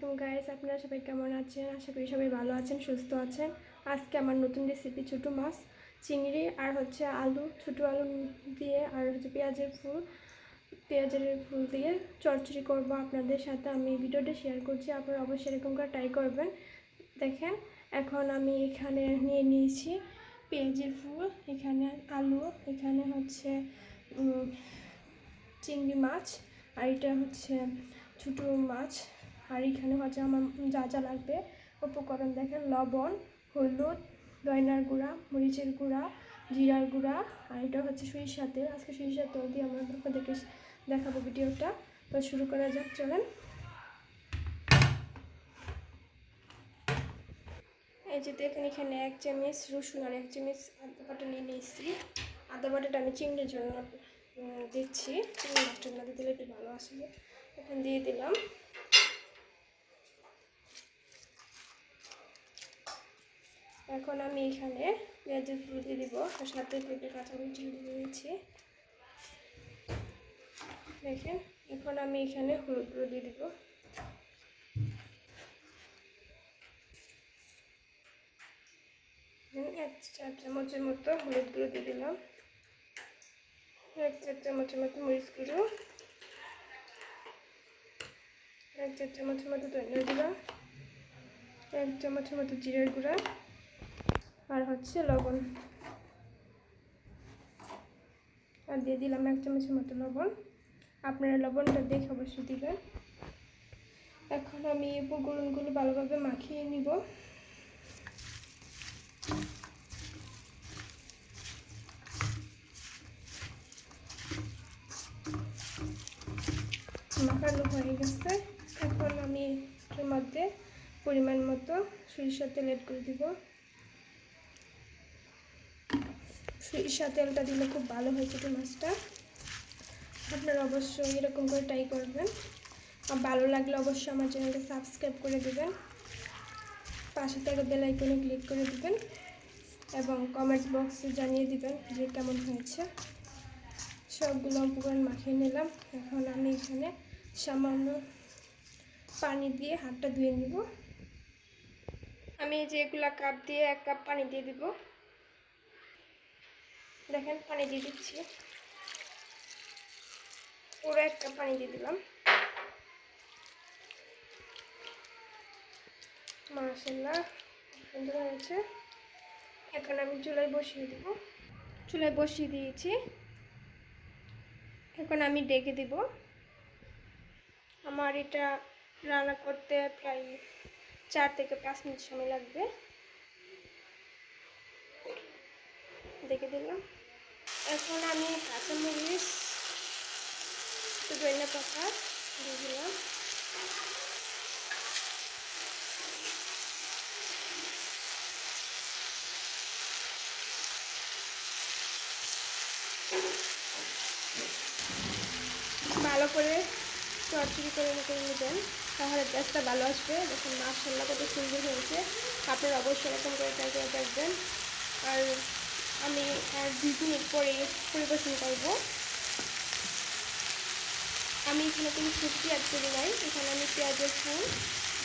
আলাইকুম গাইস, আপনারা সবাই কেমন আছেন? আশা করি সবাই ভালো আছেন, সুস্থ আছেন। আজকে আমার নতুন রেসিপি ছোটো মাছ, চিংড়ি আর আলু, ছোটো আলু দিয়ে আর পেঁয়াজের ফুল দিয়ে চচ্চড়ি করব আপনাদের সাথে। আমি ভিডিওটা শেয়ার করছি, আপনারা অবশ্যই এরকম করে ট্রাই করবেন। দেখেন, এখন আমি এখানে নিয়ে নিয়েছি পেঁয়াজের ফুল, এখানে আলু, এখানে চিংড়ি মাছ, আর এটা ছোটো মাছ। আর এখানে আমার যা যা লাগবে উপকরণ দেখেন: লবণ, হলুদ, ধনিয়ার গুঁড়া, মরিচের গুঁড়া, জিরার গুঁড়া, আর এটা সরিষার তেল। আজকে সরিষার তেল দিয়ে আমরা আপনাদেরকে দেখাবো ভিডিওটা। তো শুরু করা যাক, চলেন। এই যে দেখেন, এখানে 1 চামচ রসুন আর 1 চামচ আদা বাটা নিয়ে নিয়েছি। আদা বাটাটা আমি চিংড়ির জন্য দিচ্ছি, চিংড়ি মাছটার মধ্যে দিলে একটু ভালো আসবে। এখন দিয়ে দিলাম। এখন আমি এখানে পেঁয়াজের ফুল দিয়ে দিব, আর সাথে একটু কাঁচামরিচ দিয়ে দিয়েছি। দেখেন, এখন আমি এখানে হলুদ গুঁড়ো দিয়ে দিব। এক 4 চামচের মতো হলুদ গুঁড়ো দিয়ে দিলাম। 1 4 চামচের মতো মরিচ গুঁড়ো, 1 4 চামচের মতো ধনিয়া গুঁড়া, 1 চামচের মতো জিরার গুঁড়া, আর লবণ। আর দিয়ে দিলাম 1 চামচের মতো লবণ। আপনারা লবণটা দেখে অবশ্যই দিবেন। এখন আমি উপকরণগুলো ভালোভাবে মাখিয়ে নিব। মাখানো হয়ে গেছে। এখন আমি এর মধ্যে পরিমাণ মতো সরিষার তেল অ্যাড করে দিব। সরিষার তেলটা দিলে খুব ভালো হয় ছোটো মাছটা। আপনারা অবশ্যই এরকম করে ট্রাই করবেন। আর ভালো লাগলে অবশ্যই আমার চ্যানেলটা সাবস্ক্রাইব করে দেবেন, পাশে থাকা বেল আইকনে ক্লিক করে দেবেন এবং কমেন্ট বক্সে জানিয়ে দিবেন যে কেমন হয়েছে। সবগুলো উপকরণ মাখিয়ে নিলাম। এখন আমি এখানে সামান্য পানি দিয়ে হাতটা ধুয়ে নেব। আমি যেগুলা কাপ দিয়ে 1 কাপ পানি দিয়ে দিব। দেখেন, পানি দিয়ে দিচ্ছি, পুরো 1 কাপ পানি দিয়ে দিলাম। মাশাআল্লাহ, সুন্দর হয়েছে। এখন আমি চুলায় বসিয়ে দেব। চুলায় বসিয়ে দিয়েছি। এখন আমি ডেকে দিব। আমার এটা রান্না করতে প্রায় 4 থেকে 5 মিনিট সময় লাগবে। ডেকে দিলাম। এখন আমি কাঁচামরিচ, ধনিয়া পাতা দিয়ে দিলাম। ভালো করে চচ্চড়ি করে নেবেন, তাহলে টেস্টটা ভালো আসবে। দেখুন মাশাআল্লাহ কত সুন্দর হয়েছে। আপনারা অবশ্যই এরকম করে ট্রাই করে দেখবেন। আর আমি 2 মিনিট পরে পরিবেশন করব। আমি এখানে কোনো সবজি অ্যাড করি নাই। এখানে আমি পেঁয়াজের ফুল,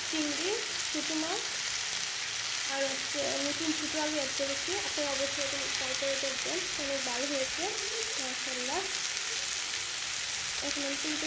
চিংড়ি, ছোটো মাছ আর নতুন ছোটো আলু অ্যাড করেছি। আপনারা অবশ্যই এরকম ট্রাই করে দেখবেন, অনেক ভালো হয়েছে মাশাআল্লাহ। এখন আমি